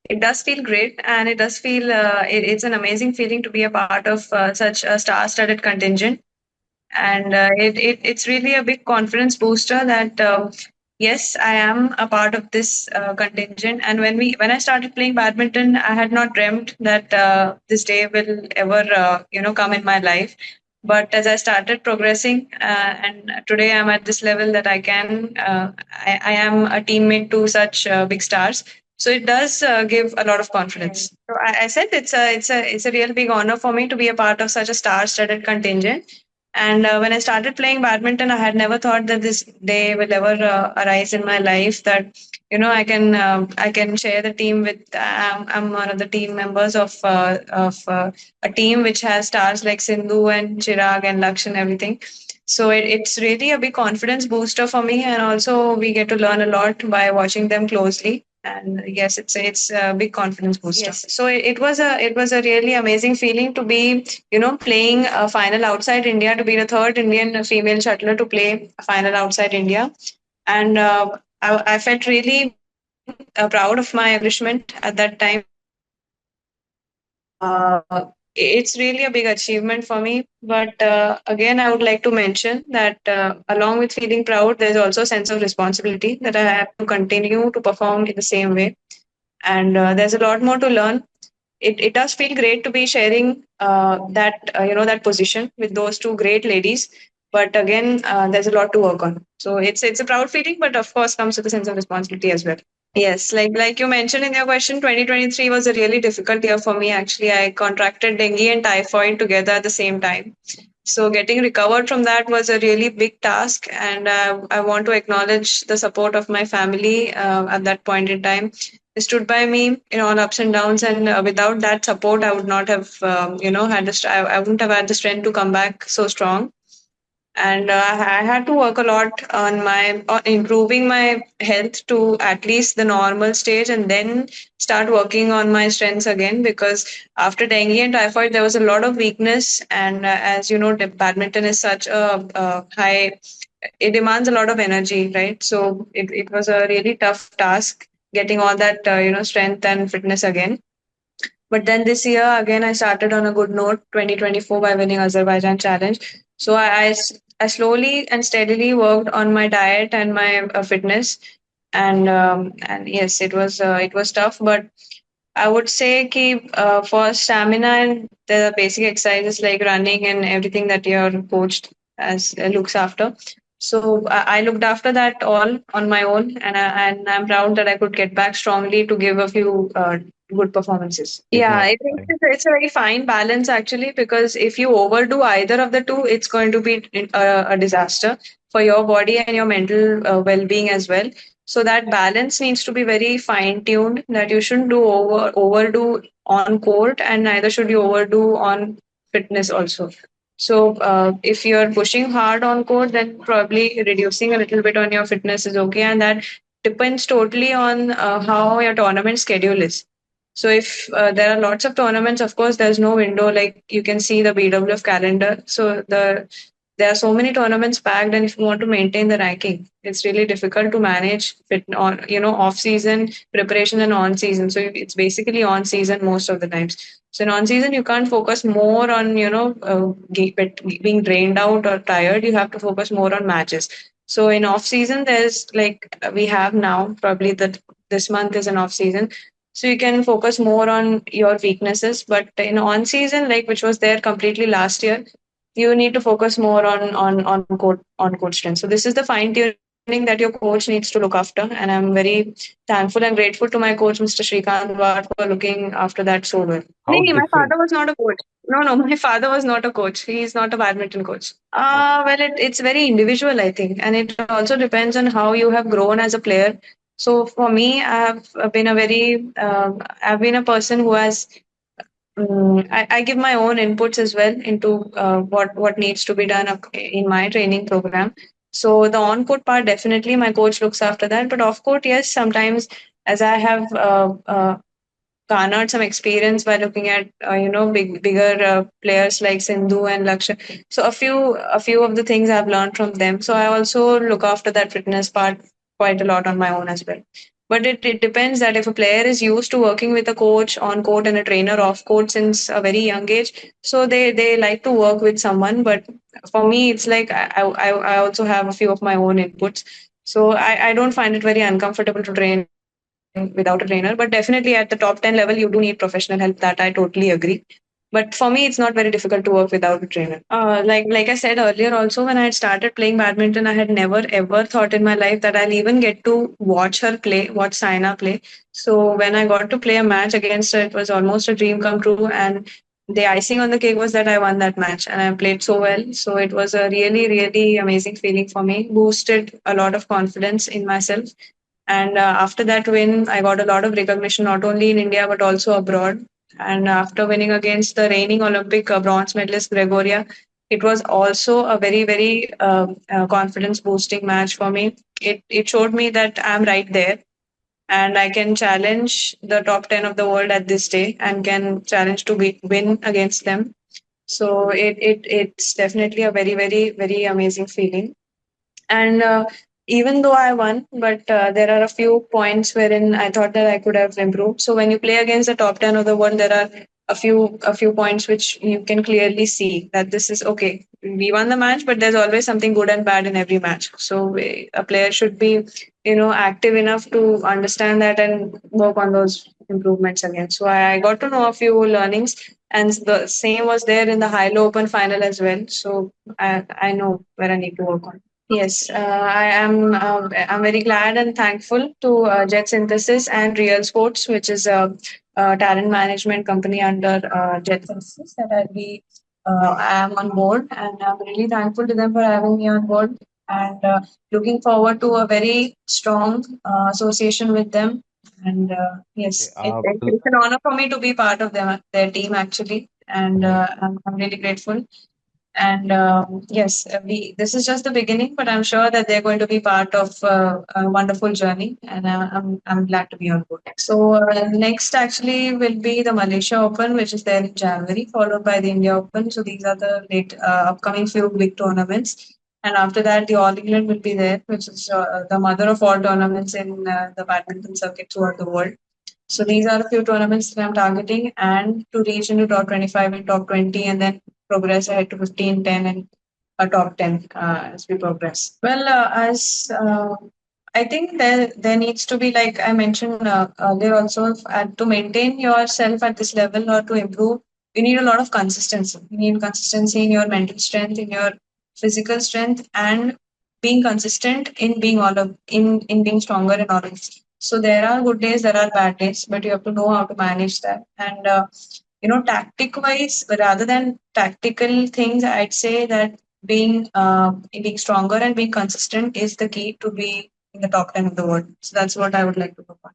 It does feel great, and it does feel it's an amazing feeling to be a part of such a star-studded contingent. And it's really a big confidence booster that yes, I am a part of this contingent. And when I started playing badminton, I had not dreamt that this day will ever come in my life. But as I started progressing, and today I'm at this level that I am a teammate to such big stars. So it does give a lot of confidence. So I said it's a real big honor for me to be a part of such a star-studded contingent. And when I started playing badminton, I had never thought that this day will ever arise in my life. That I can share the team with. I'm one of the team members of a team which has stars like Sindhu and Chirag and Laksh and everything. So it's really a big confidence booster for me, and also we get to learn a lot by watching them closely. And yes, it's a big confidence booster. Yes. So it was a really amazing feeling to be playing a final outside India, to be the third Indian female shuttler to play a final outside India, and I felt really proud of my accomplishment at that time. It's really a big achievement for me. But again, I would like to mention that along with feeling proud, there's also a sense of responsibility that I have to continue to perform in the same way. And there's a lot more to learn. It does feel great to be sharing that position with those two great ladies. But again, there's a lot to work on. So it's a proud feeling, but of course comes with a sense of responsibility as well. Yes, like you mentioned in your question, 2023 was a really difficult year for me. Actually, I contracted dengue and typhoid together at the same time. So getting recovered from that was a really big task, and I want to acknowledge the support of my family at that point in time. They stood by me in all ups and downs, and without that support, I would not have, I wouldn't have had the strength to come back so strong. And I had to work a lot on improving my health to at least the normal stage, and then start working on my strengths again. Because after dengue and typhoid, there was a lot of weakness, and as you know, the badminton is such a high. It demands a lot of energy, right? So it was a really tough task getting all that strength and fitness again. But then this year again, I started on a good note, 2024, by winning Azerbaijan Challenge. So I slowly and steadily worked on my diet and my fitness, and yes, it was tough, but I would say keep for stamina and the basic exercises like running and everything that your coach as looks after. So I looked after that all on my own, and I'm proud that I could get back strongly to give a few good performances. Yeah, I think it's a very fine balance actually, because if you overdo either of the two, it's going to be a disaster for your body and your mental well-being as well. So that balance needs to be very fine tuned, that you shouldn't overdo on court, and neither should you overdo on fitness also. So if you're pushing hard on court, then probably reducing a little bit on your fitness is okay, and that depends totally on how your tournament schedule is. So if there are lots of tournaments, of course, there's no window. Like you can see the BWF calendar. So there are so many tournaments packed, and if you want to maintain the ranking, it's really difficult to manage fit on off season preparation and on season. So it's basically on season most of the times. So in on season, you can't focus more on being drained out or tired. You have to focus more on matches. So in off season, there's like we have now probably that this month is an off season, so you can focus more on your weaknesses. But in on season, like which was there completely last year, you need to focus more on court strength. So this is the fine tuning that your coach needs to look after, and I'm very thankful and grateful to my coach, Mr. Shrikant Wad, for looking after that so well. No, How my father different? was not a coach. No, my father was not a coach. He is not a badminton coach. Okay. Well, it's very individual, I think, and it also depends on how you have grown as a player. So for me, I've been a person who has I give my own inputs as well into what needs to be done in my training program. So the on court part, definitely my coach looks after that. But off court, yes, sometimes as I have garnered some experience by looking at bigger players like Sindhu and Lakshya. So a few of the things I've learned from them. So I also look after that fitness part quite a lot on my own as well. But it depends that if a player is used to working with a coach on court and a trainer off court since a very young age, so they like to work with someone. But for me, it's like I also have a few of my own inputs. So I don't find it very uncomfortable to train without a trainer. But definitely at the top 10 level, you do need professional help. That I totally agree. But for me, it's not very difficult to work without a trainer. Like I said earlier, also when I had started playing badminton, I had never ever thought in my life that I'll even get to watch her play, watch Saina play. So when I got to play a match against her, it was almost a dream come true. And the icing on the cake was that I won that match, and I played so well. So it was a really, really amazing feeling for me. Boosted a lot of confidence in myself. And after that win, I got a lot of recognition, not only in India, but also abroad. And after winning against the reigning Olympic bronze medalist Gregoria, it was also a very, very confidence boosting match for me. It showed me that I'm right there and I can challenge the top 10 of the world at this day and can challenge to win against them. So it's definitely a very, very, very amazing feeling. And even though I won, but there are a few points wherein I thought that I could have improved. So when you play against the top 10 of the world, there are a few points which you can clearly see that this is okay. We won the match, but there's always something good and bad in every match. So a player should be, active enough to understand that and work on those improvements again. So I got to know a few learnings, and the same was there in the high-low open final as well. So I know where I need to work on. Yes, I am. I'm very glad and thankful to Jet Synthesis and Real Sports, which is a talent management company under Jet Synthesis, that I am on board, and I'm really thankful to them for having me on board, and looking forward to a very strong association with them. And Okay. yes, it's an honor for me to be part of their team actually, and Mhm. I'm really grateful. And yes, this is just the beginning, but I'm sure that they're going to be part of a wonderful journey, and I'm glad to be on board. So next actually will be the Malaysia Open, which is there in January, followed by the India Open. So these are the late upcoming few big tournaments. And after that, the All England will be there, which is the mother of all tournaments in the badminton circuit throughout the world. So these are a few tournaments that I'm targeting, and to reach into top 25 and top 20, and then progress ahead to 15, 10, and a top 10 as we progress. Well, as I think there needs to be, like I mentioned earlier, also to maintain yourself at this level or to improve, you need a lot of consistency. You need consistency in your mental strength, in your physical strength, and being consistent in being all of in being stronger in all of this. So there are good days, there are bad days, but you have to know how to manage that. And tactic wise, rather than tactical things, I'd say that being stronger and being consistent is the key to be in the top 10 of the world. So that's what I would like to go on.